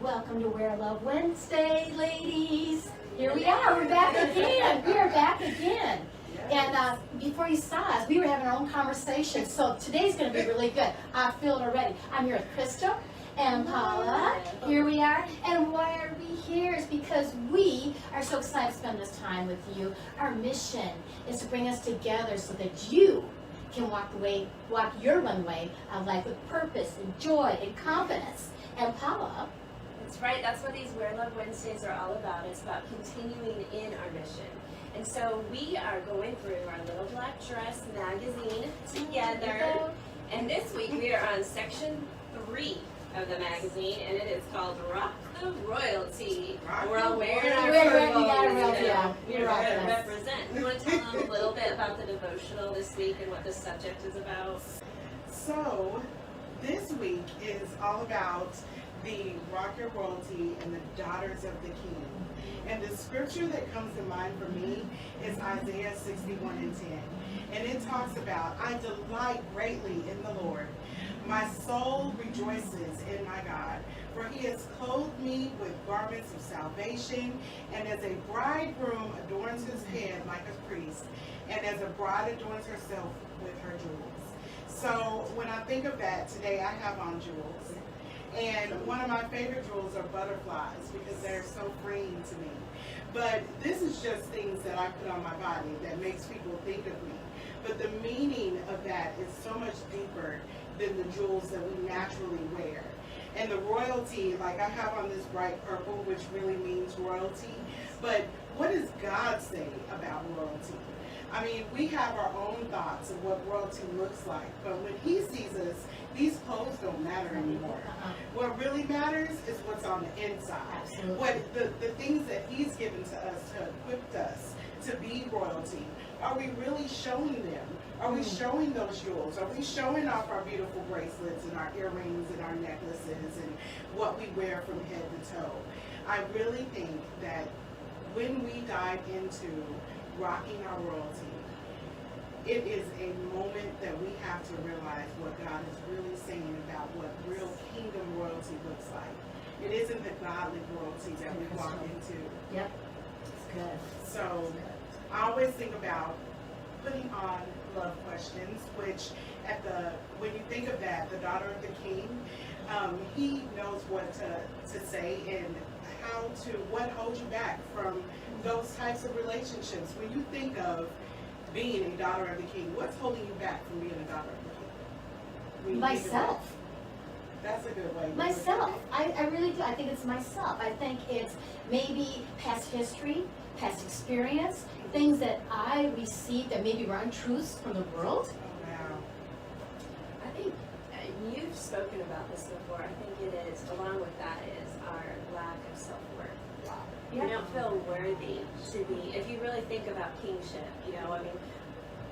Welcome to Wear Love Wednesday, ladies. Here we are. We're back again. We are back again. And before you saw us, we were having our own conversation. So today's going to be really good. I feel it already. I'm here with Crystal and Paula. Here we are. And why are we here? Is because we are so excited to spend this time with you. Our mission is to bring us together so that you can walk your runway of life with purpose and joy and confidence. And Paula. That's right. That's what these Wear Love Wednesdays are all about. It's about continuing in our mission. And so we are going through our Little Black Dress magazine together. And this week we are on section 3 of the magazine, and it is called Rock the Royalty. We're all wearing our purple. We represent. You want to tell them a little bit about the devotional this week and what the subject is about? So, this week is all about the Rock Your Royalty and the Daughters of the King. And the scripture that comes to mind for me is Isaiah 61:10. And it talks about, I delight greatly in the Lord. My soul rejoices in my God, for he has clothed me with garments of salvation, and as a bridegroom adorns his head like a priest, and as a bride adorns herself with her jewels. So when I think of that today, I have on jewels. And one of my favorite jewels are butterflies because they're so freeing to me. But this is just things that I put on my body that makes people think of me. But the meaning of that is so much deeper than the jewels that we naturally wear. And the royalty, like I have on this bright purple, which really means royalty. But what does God say about royalty? I mean, we have our own thoughts of what royalty looks like, but when he sees us, these clothes don't matter anymore. What really matters is what's on the inside. Absolutely. What the things that he's given to us to equip us to be royalty. Are we really showing them? Are we showing those jewels? Are we showing off our beautiful bracelets and our earrings and our necklaces and what we wear from head to toe? I really think that when we dive into rocking our royalty, it is a moment that we have to realize what God is really saying about what real kingdom royalty looks like. It isn't the godly royalty that we walk into. Yep. It's good. So I always think about putting on love questions, which when you think of that, the daughter of the king, he knows what to say and what holds you back from those types of relationships. When you think of being a daughter of the king, what's holding you back from being a daughter of the king? Myself. That's a good way. Myself. I really do. I think it's myself. I think it's maybe past history, past experience, things that I received that maybe were untruths from the world. Oh, wow. I think you've spoken about this before. I think it is, along with that, is our lack of self-worth. Yeah. We don't feel worthy to be, if you really think about kingship,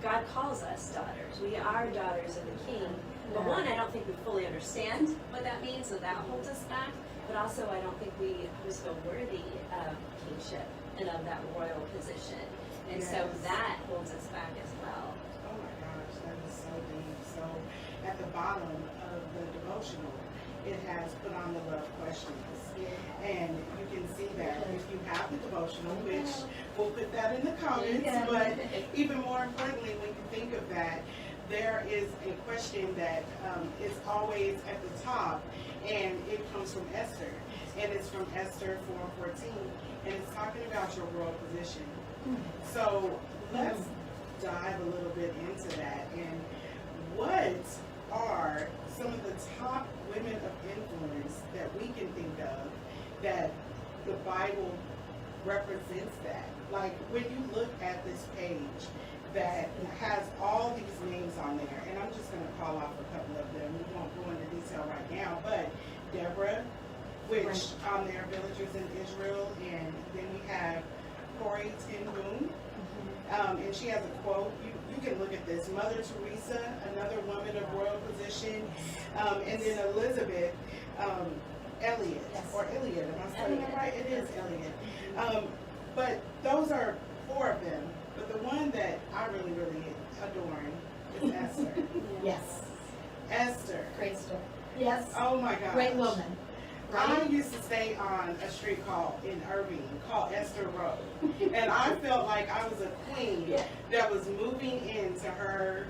God calls us daughters. We are daughters of the king. But one, I don't think we fully understand what that means, so that holds us back. But also, I don't think we always feel worthy of kingship and of that royal position. And so that holds us back as well. Oh my gosh, that is so deep. So at the bottom of the devotional, it has put on the love questions. And you can see that if you have the devotional, which we'll put that in the comments, but even more importantly, when you think of that, there is a question that is always at the top, and it comes from Esther, and it's from Esther 4:14, and it's talking about your royal position. So let's dive a little bit into that, and what are some of the top women of influence that we can think of that the Bible represents that? Like when you look at this page that has all these names on there, and I'm just going to call off a couple of them. We won't go into detail right now, but Deborah, which they're villagers in Israel, and then we have Corrie ten Boom, and she has a quote. You can look at this. Mother Teresa, another woman of royal position, and then Elizabeth Elliot, or Elliot, am I saying it right? It is Elliot. But those are 4 of them. But the one that I really, really adore is Esther. Yes. Esther. Great story. Yes. Oh my gosh. Great woman. I used to stay on a street in Irving called Esther Road. And I felt like I was a queen that was moving into her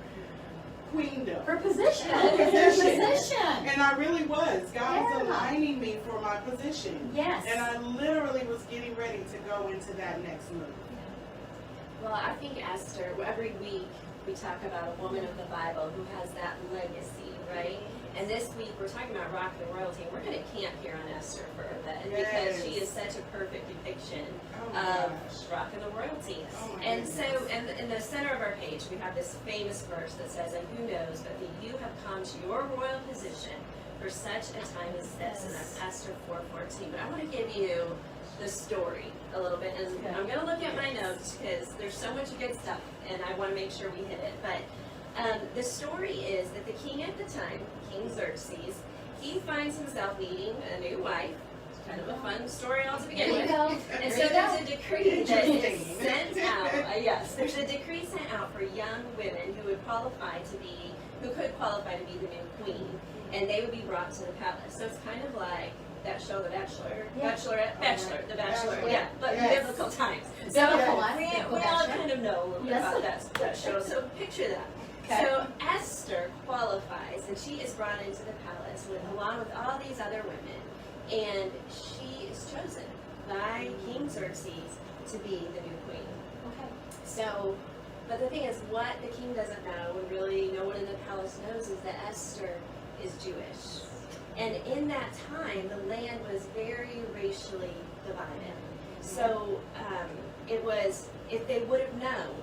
queendom. Her position. Her position. And I really was. God was Yeah. aligning me for my position. Yes. And I literally was getting ready to go into that next move. Well, I think Esther, every week we talk about a woman of the Bible who has that legacy, right? And this week we're talking about Rock of the Royalty, and we're going to camp here on Esther for a bit because she is such a perfect depiction of Rock of the Royalty. And so, in the center of our page, we have this famous verse that says, "And who knows but that you have come to your royal position for such a time as this," and that's Esther 4:14. But I want to give you the story a little bit, and I'm going to look at my notes because there's so much good stuff, and I want to make sure we hit it. But the story is that the king at the time, King Xerxes, he finds himself needing a new wife. It's kind of a fun story all to begin with. And so there's a decree that is sent out. Yes, there's a decree sent out for young women who could qualify to be the new queen, and they would be brought to the palace. So it's kind of like that show, The Bachelor, The Bachelor, but in biblical times. So we all kind of know a little bit about that show. So picture that. Okay. So Esther qualifies, and she is brought into the palace along with all these other women, and she is chosen by King Xerxes to be the new queen. Okay. So, but the thing is, what the king doesn't know, and really no one in the palace knows, is that Esther is Jewish. And in that time, the land was very racially divided. So it was, if they would have known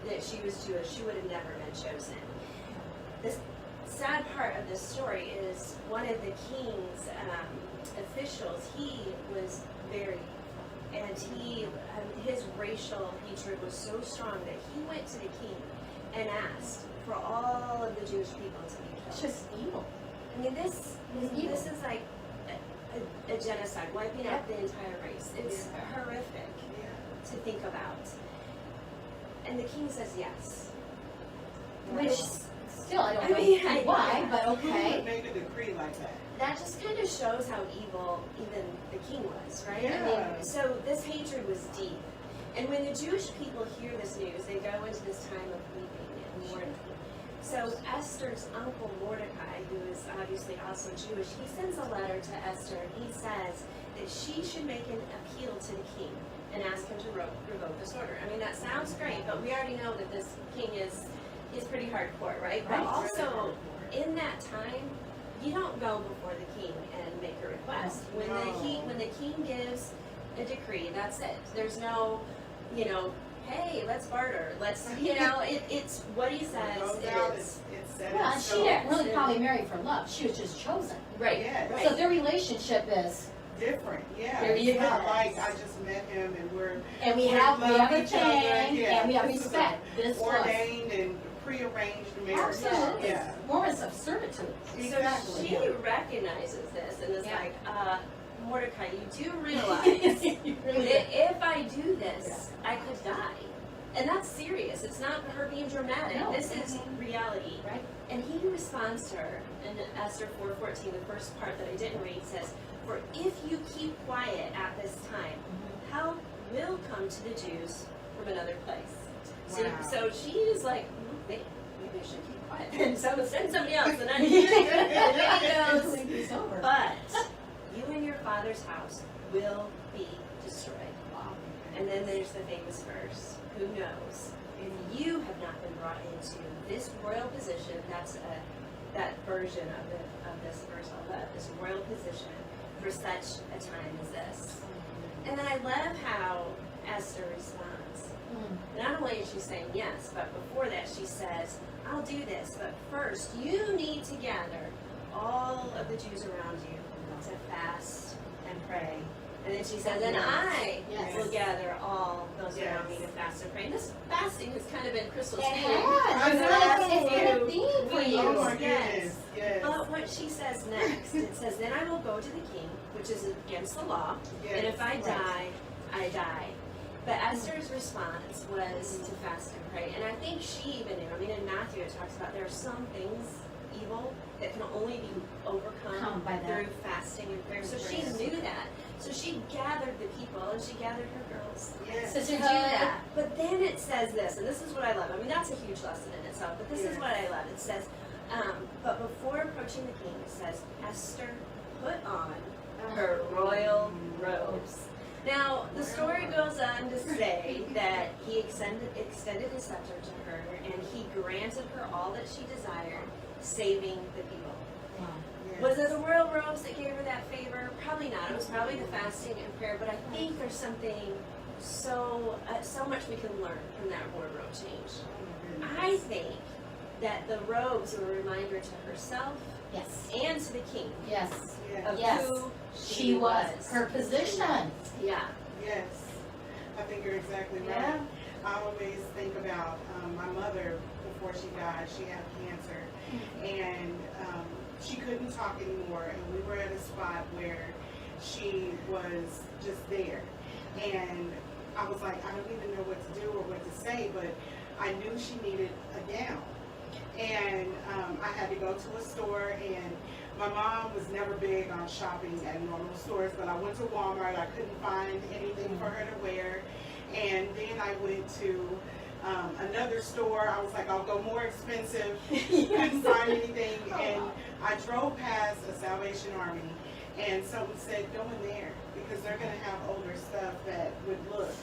that she was Jewish, she would have never been chosen. The sad part of this story is one of the king's officials, he was very evil. And his racial hatred was so strong that he went to the king and asked for all of the Jewish people to be killed. It's just evil. I mean, this is like a genocide, wiping out the entire race. It's horrific to think about. And the king says yes. Which, still, I don't know why, but Who okay. would make a decree like that? That just kind of shows how evil even the king was, right? Yeah. I mean, so this hatred was deep. And when the Jewish people hear this news, they go into this time of weeping and mourning. So Esther's uncle Mordecai, who is obviously also Jewish, he sends a letter to Esther, and he says that she should make an appeal to the king and ask him to revoke this order. I mean, that sounds great, but we already know that this king is pretty hardcore, right? But also, in that time, you don't go before the king and make a request. When the king gives a decree, that's it. There's no, hey, let's barter. Let's, it's what he says. It's set in Well, and she stone. didn't really probably marry for love. She was just chosen. Right. Yeah. Right. So their relationship is, Different, yeah. There you It's not go. like I just met him and and we we have love a each other, thing, yeah. and we have This is respect. This was ordained and prearranged marriage. absolutely Yeah. moments of servitude. So she Yeah. recognizes this and is Yeah. like, Mordecai, you do realize You really that if I do this, I could die. And that's serious. It's not her being dramatic. No. This is reality. Right. And he responds to her in Esther 4:14, the first part that I didn't read says, "For if you keep quiet at this time, help will come to the Jews from another place." Wow. So she is like, maybe I should keep quiet. And so send somebody else. And then he goes, It's over. but you and your father's house will be destroyed. And then there's the famous verse, who knows, if you have not been brought into this royal position, that's that version of this verse I love, this royal position for such a time as this. And then I love how Esther responds. Not only is she saying yes, but before that she says, I'll do this, but first you need to gather all of the Jews around you to fast and pray. And then she says, and I will gather all those around me to fast and pray. And this fasting has kind of been Crystal's It theme. has. For the last It's been a few theme for weeks. you. Oh my Yes. goodness. Yes. But what she says next, it says, then I will go to the king, which is against the law, Yes. and if I Right. die, I die. But Esther's response was to fast and pray. And I think she even knew, in Matthew it talks about there are some things evil that can only be overcome Come by that. through fasting and prayer. So she knew that. So she gathered the people and she gathered her girls Yes. to do Sisterhood. that. But then it says this, and this is what I love. I mean, that's a huge lesson in itself, but this is what I love. It says, but before approaching the king, it says, Esther put on her royal robes. Now, the story goes on to say that he extended his scepter to her, and he granted her all that she desired, saving the people. Wow. Yes. Was it the royal robes that gave her that favor? Probably not. It was probably the fasting and prayer. But I think there's something so much we can learn from that wardrobe change. I think that the robes were a reminder to herself Yes. and to the king Yes. of Yes. who She was. Her position. Yeah. Yes. I think you're exactly right. Yeah. I always think about my mother before she died. She had cancer, and she couldn't talk anymore. And we were at a spot where she was just there, and I was like, I don't even know what to do or what to say, but I knew she needed a gown. And I had to go to a store, and my mom was never big on shopping at normal stores, but I went to Walmart. I couldn't find anything for her to wear. And then I went to another store. I was like, I'll go more expensive. Couldn't find anything. And I drove past a Salvation Army, and someone said, go in there, because they're going to have older stuff that would look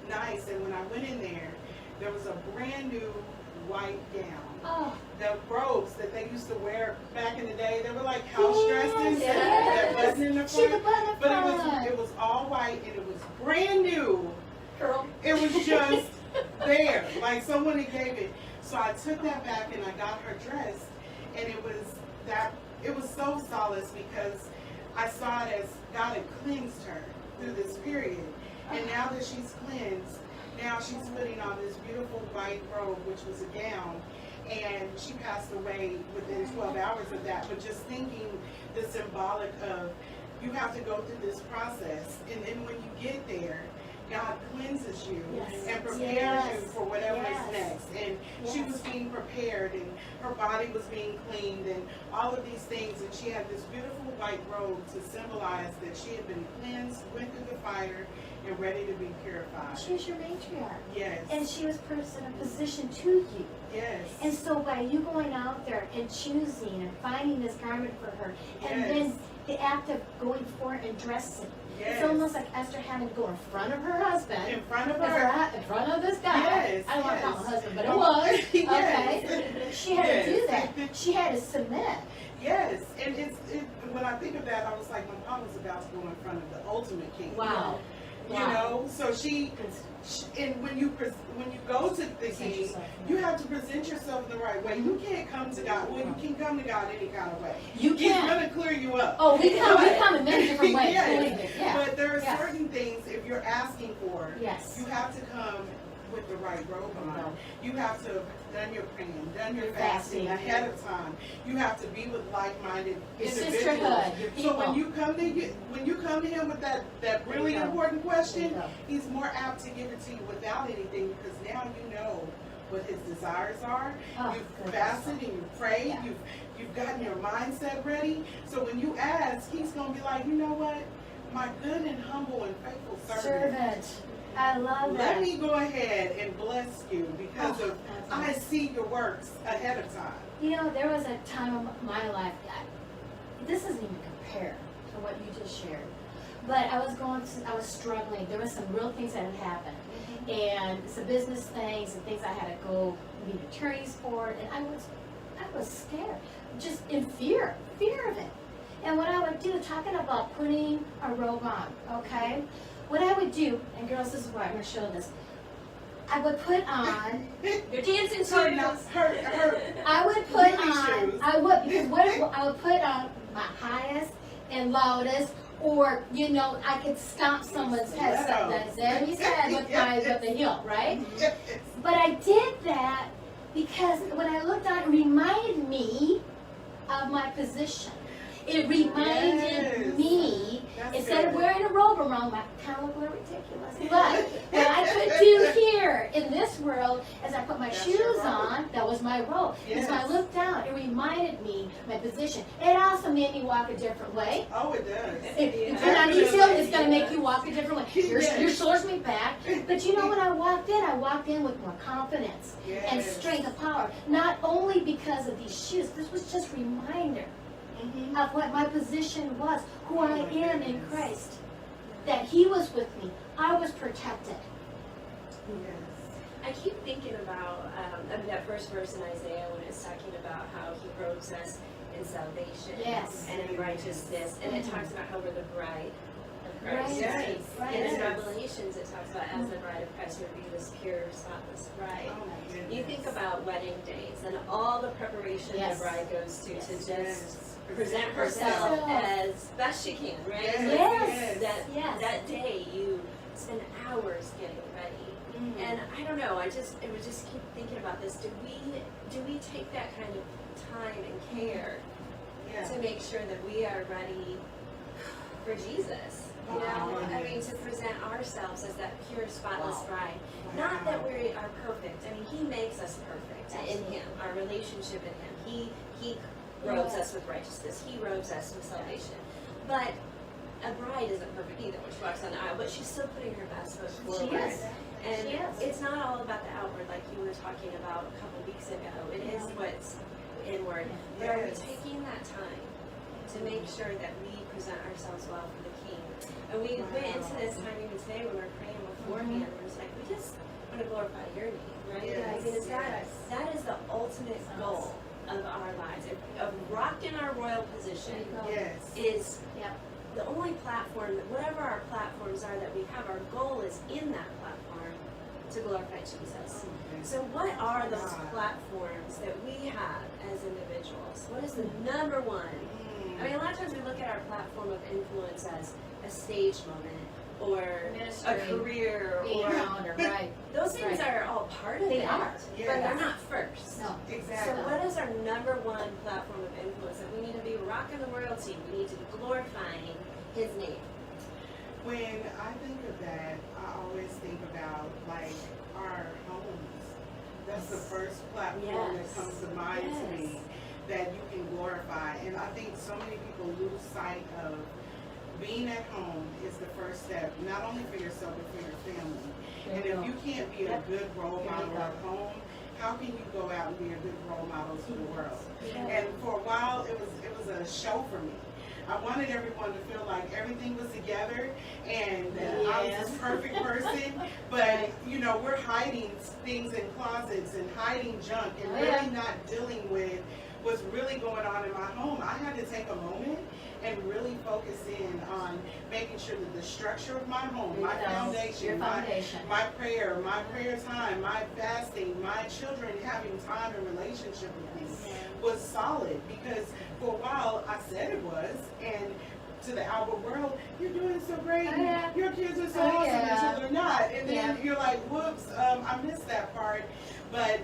nice. And when I went in there was a brand new white gown. Oh. The robes that they used to wear back in the day, they were like house dresses Yes. that wasn't in the She the front, button but it was all white, and it was brand new. Girl. It was just there, like someone had gave it. So I took that back and I got her dressed, and it was so solace, because I saw it as God had cleansed her through this period, and now that she's cleansed, now she's putting on this beautiful white robe, which was a gown. And she passed away within 12 hours of that. But just thinking the symbolic of, you have to go through this process, and then when you get there, God cleanses you and prepares you for whatever is next. And she was being prepared, and her body was being cleaned, and all of these things. And she had this beautiful white robe to symbolize that she had been cleansed, went through the fire, and ready to be purified. She was your matriarch. Yes. And she was in a position to you. Yes. And so by you going out there and choosing and finding this garment for her, and then the act of going for it and dressing, it's almost like Esther having to go in front of her husband. In front of her. In front of this guy. Yes, I don't want to call yes. him husband, but it was. Yes. Okay. She had to do that. She had to submit. Yes, and when I think of that, I was like, my mom was about to go in front of the ultimate king. Wow. You know, so and when you go to the king, you have to present yourself the right way. You can't come to God. Well, you can come to God any kind of way. You He's can. going to clear you up. Oh, we come in many different ways. Yes. Yeah. But there are certain things, if you're asking for, Yes. you have to come with the right robe on. You have to have done your praying, done your Fasting. fasting ahead of time. You have to be with like-minded Your individuals. sisterhood, your people. So when you come to him with that really important question, he's more apt to give it to you without anything, because now you know what his desires are. Oh, You've good. fasted and you've prayed. Yeah. You've gotten your mindset ready. So when you ask, he's going to be like, you know what? My good and humble and faithful servant. I love that. Let me go ahead and bless you, because of I see your works ahead of time. You know, there was a time in my life that this doesn't even compare to what you just shared. But I was struggling. There were some real things that had happened, and some business things and things I had to go meet attorneys for, and I was scared, just in fear of it. And what I would do, talking about putting a robe on, okay? What I would do, and girls, this is why I'm going to show this. I would put on. Your dancing shoes. I would put on. shoes. I would, because I would put on my highest and loudest, or I could stomp someone's head. Debbie's head with the heel, right? But I did that because when I looked on, it reminded me of my position. It reminded me, instead of wearing a robe around my, kind of look a little ridiculous, but what I could do here in this world, as I put my shoes on, that was my robe. Because when I looked down, it reminded reminded me my position. It also made me walk a different way. Oh, it does. If you're not detailed, it's going to make you walk a different way. Your shoulders me back. But you know, when I walked in with more confidence and strength and power. Not only because of these shoes, this was just a reminder of what my position was, who I am in Christ. That He was with me. I was protected. I keep thinking about that first verse in Isaiah when it's talking about how He robes us in salvation and in righteousness, and it talks about how we're the bride of Christ. Right. And in Revelations it talks about as the bride of Christ we're be this pure, spotless bride. You think about wedding days and all the preparation the bride goes to just present herself as best she can, right? That day you spend hours getting ready. And I don't know, I would just keep thinking about this. Do we take that kind of time and care to make sure that we are ready for Jesus? You know, I mean, to present ourselves as that pure, spotless bride. Not that we are perfect. I mean, He makes us perfect in Him, our relationship in Him. He robes us with righteousness. He robes us with salvation. But a bride isn't perfect either when she walks down the aisle, but she's still putting her best foot forward. And it's not all about the outward, like you were talking about a couple weeks ago. It is what's inward. But are we taking that time to make sure that we present ourselves well for the King? And we went into this time even today when we were praying beforehand. We're just like, we just want to glorify Your name, right? I mean, that is the ultimate goal of our lives. Of rocked in our royal position is the only platform, whatever our platforms are that we have, our goal is in that platform to glorify Jesus. So what are those platforms that we have as individuals? What is the number one? I mean, a lot of times we look at our platform of influence as a stage moment or a career or those things are all part of it. But they're not first. No, exactly. So what is our number one platform of influence that we need to be rocking the royalty? We need to be glorifying His name. When I think of that, I always think about like our homes. That's the first platform that comes to mind to me that you can glorify. And I think so many people lose sight of being at home is the first step, not only for yourself but for your family. And if you can't be a good role model at home, how can you go out and be a good role model to the world? And for a while, it was a show for me. I wanted everyone to feel like everything was together and I was this perfect person. But, you know, we're hiding things in closets and hiding junk and really not dealing with what's really going on in my home. I had to take a moment and really focus in on making sure that the structure of my home, my foundation, my prayer time, my fasting, my children having time and relationship with me was solid, because for a while I said it was, and to the outward world, you're doing so great, your kids are so awesome until they're not, and then you're like, whoops, I missed that part. But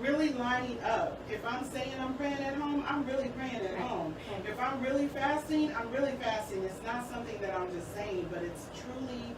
really lining up. If I'm saying I'm praying at home, I'm really praying at home. If I'm really fasting, I'm really fasting. It's not something that I'm just saying, but it's truly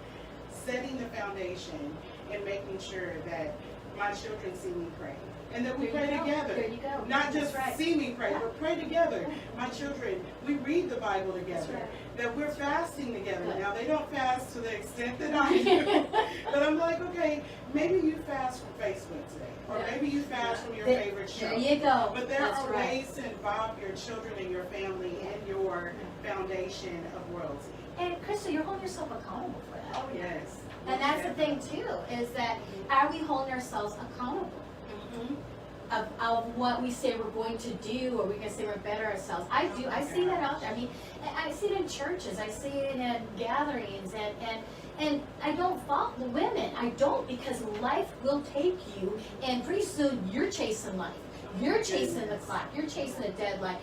setting the foundation and making sure that my children see me pray. And that we pray together. There you go. Not just see me pray, but pray together. My children, we read the Bible together. That we're fasting together. Now, they don't fast to the extent that I do. But I'm like, okay, maybe you fast from Facebook today. Or maybe you fast from your favorite show. There you go. But there are ways to involve your children and your family and your foundation of royalty. And Crystal, you're holding yourself accountable for that. Oh, yes. And that's the thing too, is that are we holding ourselves accountable of what we say we're going to do, or we're going to say we're better ourselves? I do. I see that out there. I mean, I see it in churches. I see it in gatherings, and I don't fault the women. I don't, because life will take you, and pretty soon you're chasing life. You're chasing the clock. You're chasing a deadline.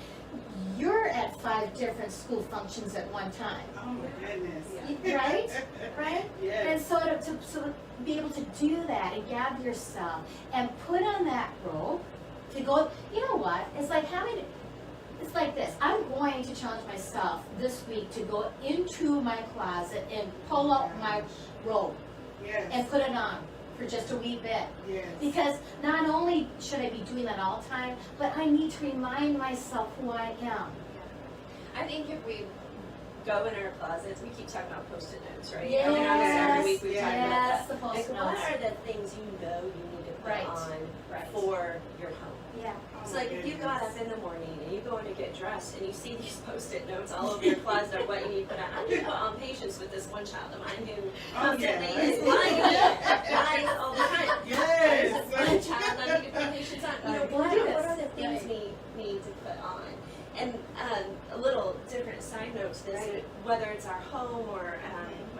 You're at 5 different school functions at one time. Oh my goodness. Right? Right? Yes. And so to be able to do that and gather yourself and put on that robe to go, you know what? It's like it's like this. I'm going to challenge myself this week to go into my closet and pull out my robe and put it on for just a wee bit. Yes. Because not only should I be doing that all the time, but I need to remind myself who I am. I think if we go in our closets, we keep talking about Post-it notes, right? Yes, Every week we talk yes, about that. the Post-it Like, what notes. are the things you know you need to put Right, on right. for your home? Yeah. Oh So my like if you got up in the morning and you go in to get dressed and you see these Post-it notes all over your closet of what you need to put on. I need to put on patience with this one child of mine who constantly is lying lies all the time. Yes. One child I need to put patience on. You know, what are the things we need to put on? And a little different side note to this, whether it's our home or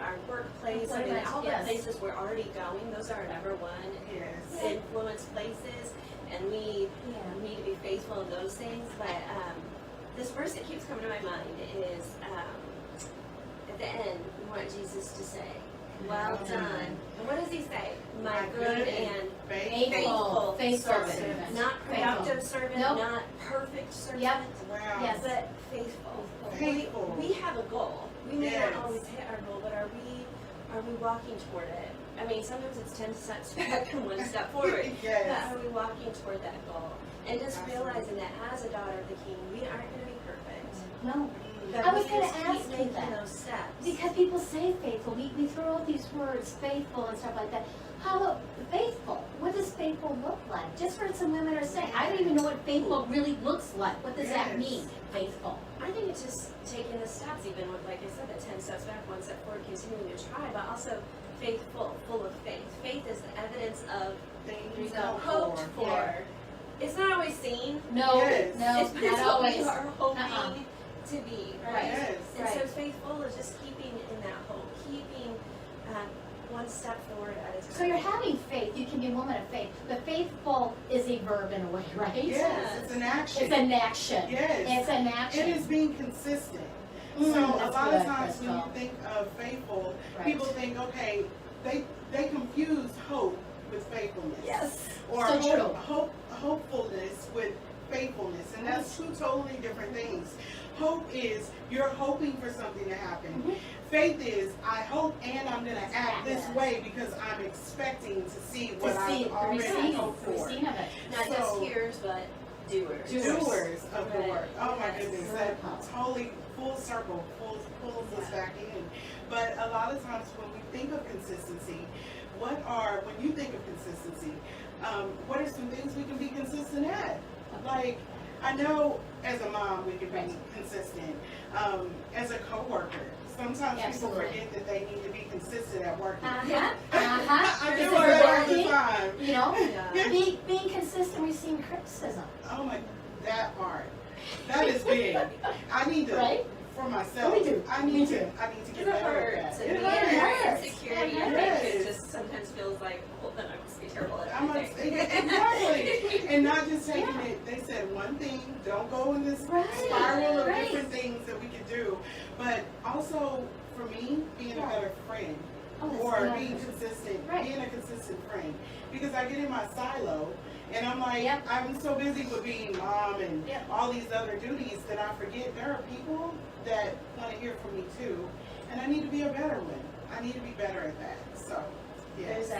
our workplace, I mean, all the Yes. places we're already going, those are number one Yes. influence places, and we need to be faithful in those things. But this verse that keeps coming to my mind is at the end, we want Jesus to say, "Well done." And what does he say? My good and faithful servant. servant. Not productive servant, Nope. not perfect servant, Yep. Wow. Yes. but faithful. Faithful. We have a goal. We may Yes. not always hit our goal, but are we walking toward it? I mean, sometimes it's 10 steps back and 1 step forward. Yes. But are we walking toward that goal? And just realizing that as a daughter of the King, we aren't going to be perfect. No. But I was we gonna just keep ask you making that. those steps. Because people say faithful. We throw out these words, faithful and stuff like that. How faithful? What does faithful look like? Just heard some women are saying, I don't even know what faithful really looks like. What does that Yes. mean? Faithful. I think it's just taking the steps, even with, like I said, the 10 steps back, 1 step forward, continuing to try, but also faithful, full of faith. Faith is the evidence of Things the hoped hoped for. for. Yeah. It's not always seen. No, Yes. no, It's not what always. we are hoping Uh-uh. to be, right? Right. Yes. And so Right. faithful is just keeping in that hope, keeping 1 step forward at a time. So you're having faith. You can be a woman of faith. But faithful is a verb in a way, right? Yes. It's an action. It's an action. Yes. It's an action. It is being consistent. Mm, So a that's lot good, of times when you Crystal. think of faithful, Right. people think, okay, they confuse hope with faithfulness. Yes. Or So true. hopefulness with faithfulness, and that's two totally different things. Hope is you're hoping for something to happen. Mhm. Faith is I hope and I'm going to act this Yes. way because I'm expecting to see what To see, I've already receive, hoped for. receive of it. Not So- just hearers, but doers. Doers of the Right. work. Oh my Yes. goodness, Very that powerful. totally full circle, pulls us back in. But a lot of times when we think of consistency, when you think of consistency, what are some things we can be consistent at? Like, I know as a mom we can be Right. consistent. As a coworker, sometimes Absolutely. people forget that they need to be consistent at work. Uh-huh. I Uh-huh. do This it is all the working. time. You know, Yeah. being consistent, receiving criticism. Oh my, that part. That is big. I need to, Right? for myself, Me too. I Me need too. to get It better hurts. at And that. being It in hurts. insecurity, It I think it hurts. just sometimes feels like, well, then I'm supposed to be terrible at I'm everything. exactly. And not just taking Yeah. it, they said one thing, don't go in this Right. spiral of Right. different things that we could do. But also, for me, being a Yeah. better friend. Oh, that's Or good. being consistent, Right. being a consistent friend. Because I get in my silo and I'm like, Yep. I'm so busy with being mom and Yep. all these other duties that I forget there are people that want to hear from me too. And I need to be a better one. I need to be better at that. So, There's yes.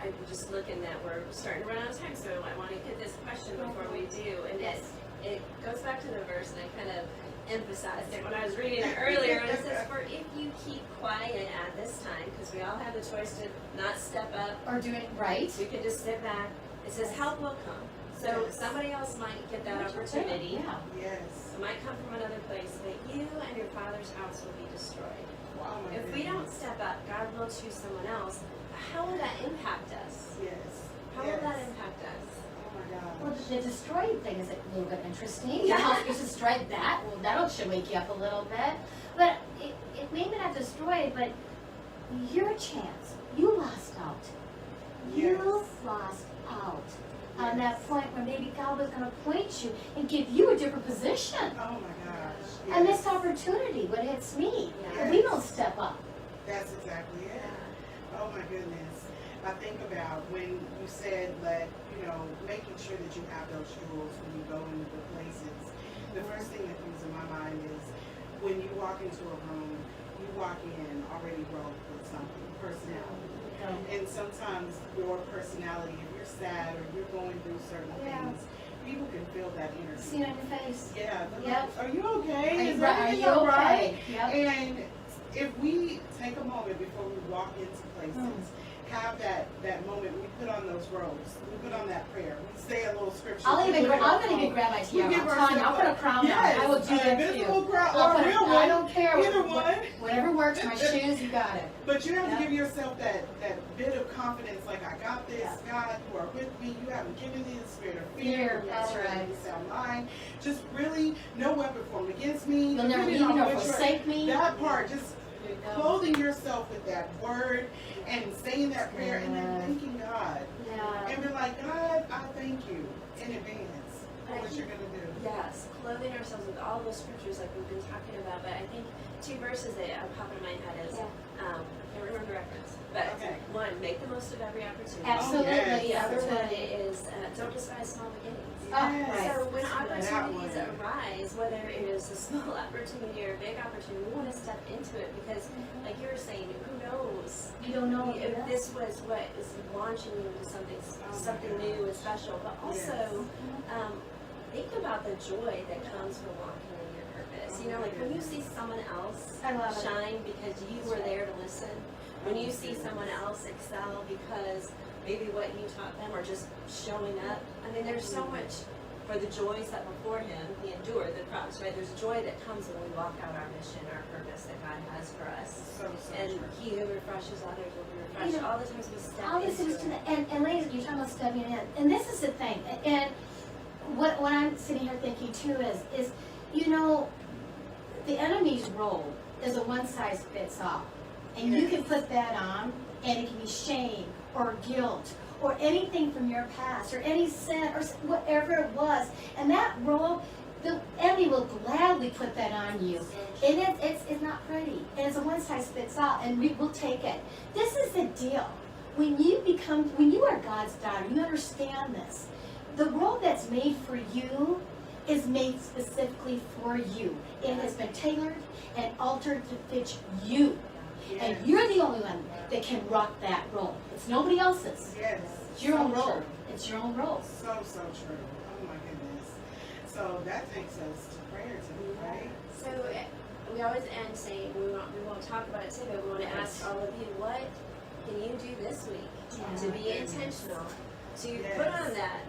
I'm just looking that we're starting to run out of time, so I want to get this question before we do. And it goes back to the verse, and I kind of emphasized it when I was reading it earlier. And it says, "For if you keep quiet at this time," because we all have the choice to not step up, Or doing it right. we can just sit back. It says, "Help will come." So Yes. somebody else might get that opportunity. Yeah. Yes. It might come from another place, but you and your father's house will be destroyed. Oh my If we don't goodness. step up, God will choose someone else. How will that impact us? Yes. How yes. will that impact us? Oh my Well, gosh. the destroyed thing is a little bit interesting. Yeah. How you destroyed that? Well, that should wake you up a little bit. But it may not destroy, but your chance. You lost out. You Yes. lost out. On Yes. that point where maybe God was going to point you and give you a different position. Oh my gosh. A Yes. missed opportunity when it's me. Yeah. If we don't step up. That's exactly it. Oh my goodness. I think about when you said that, making sure that you have those jewels when you go into the places. The first thing that comes to my mind is when you walk into a room, you walk in already wrote with something, personality. go. And sometimes your personality, if you're sad or you're going through certain Yeah. things, people can feel that energy. See it on your face. Yeah. they're Yep. like, are you okay? Is Are everything you all right? okay? Yep. And if we take a moment before we walk into places, have that moment, we put on those robes, we put on that prayer, we say a little scripture. I'm we gonna put our even phone. grab my We tiara. give I'm telling you, I'll put a crown Yes, on. I will do that an for invisible you. crown I'll or put a real I one. don't care. Either one. Whatever works. My shoes, you got it. But you have Yeah. to give yourself that bit of confidence, like I got this, Yeah. God, you are with me. You haven't given me the spirit of Fear, fear. that's right. Sound mind. Just really, no weapon formed against me. You'll never Depending leave me on nor which forsake me. That part, just There you go. clothing yourself with that word and saying that prayer and then Yeah. thanking God. Yeah. And be like, God, I thank you in advance for what you're going to do. Yes, clothing ourselves with all those scriptures like we've been talking about. But I think two verses that pop into my head is, I can't remember the reference, but Okay. one, make the most of every opportunity. Absolutely. The other one Absolutely. is, don't despise small beginnings. Oh, right. So when That opportunities one. arise, whether it is a small opportunity or a big opportunity, we want to step into it because, like you were saying, who knows You don't know if what this was what is launching you into something new and special. But also, think about the joy that comes from walking in your purpose. You know, like when you see someone else I love it. shine because you were there to listen. When you see someone else excel because maybe what you taught them or just showing up. I mean, there's so much for the joys that before him, he endured the cross, right? There's joy that comes when we walk out our mission, our purpose that God has for us. So And true. he who refreshes others will be refreshed. You know, All the times we step all this into is to it. the, and ladies, you're talking about stepping in, and this is the thing, and what I'm sitting here thinking too is, you know, the enemy's role is a one size fits all, and you can put that on, and it can be shame or guilt or anything from your past or any sin or whatever it was, and that role, the enemy will gladly put that on you. And it's not pretty, and it's a one size fits all, and we'll take it. This is the deal. When you are God's daughter, you understand this. The role that's made for you is made specifically for you. It has been tailored and altered to fit you. And you're the only one that can rock that role. It's nobody else's. Yes. It's your own So role. true. It's your own role. So true. Oh my goodness. So that takes us to prayer today, right? So we always end saying we won't talk about it today, but we want to ask all of you, what can you do this week to be intentional, to put on that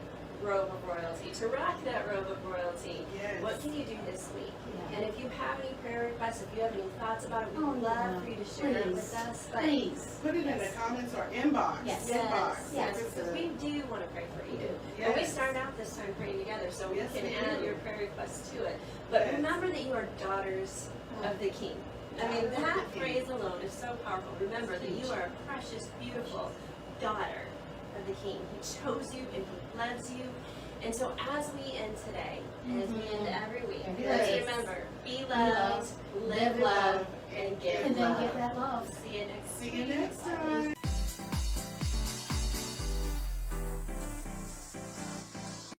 robe of royalty, to rock that robe of royalty? Yes. What can you do this week? Yeah. And if you have any prayer requests, if you have any thoughts about it, we would love for you to share it with us. But Please. Put it in the comments or inbox. Yes. Inbox. Yes. because we do want to pray for you. Yes. And we started out this time praying together, so Yes, we we can add do. your prayer requests to it. But Yes. remember that you are daughters of the King. I mean, Daughters of that the King. phrase alone is so powerful. Remember that you are a precious, beautiful daughter of the King. He chose you and He loves you. And so as we end today, and as we end every week, Every let's day. remember, be loved, loved, live love, and give And then love. give that love. See you next See you next time.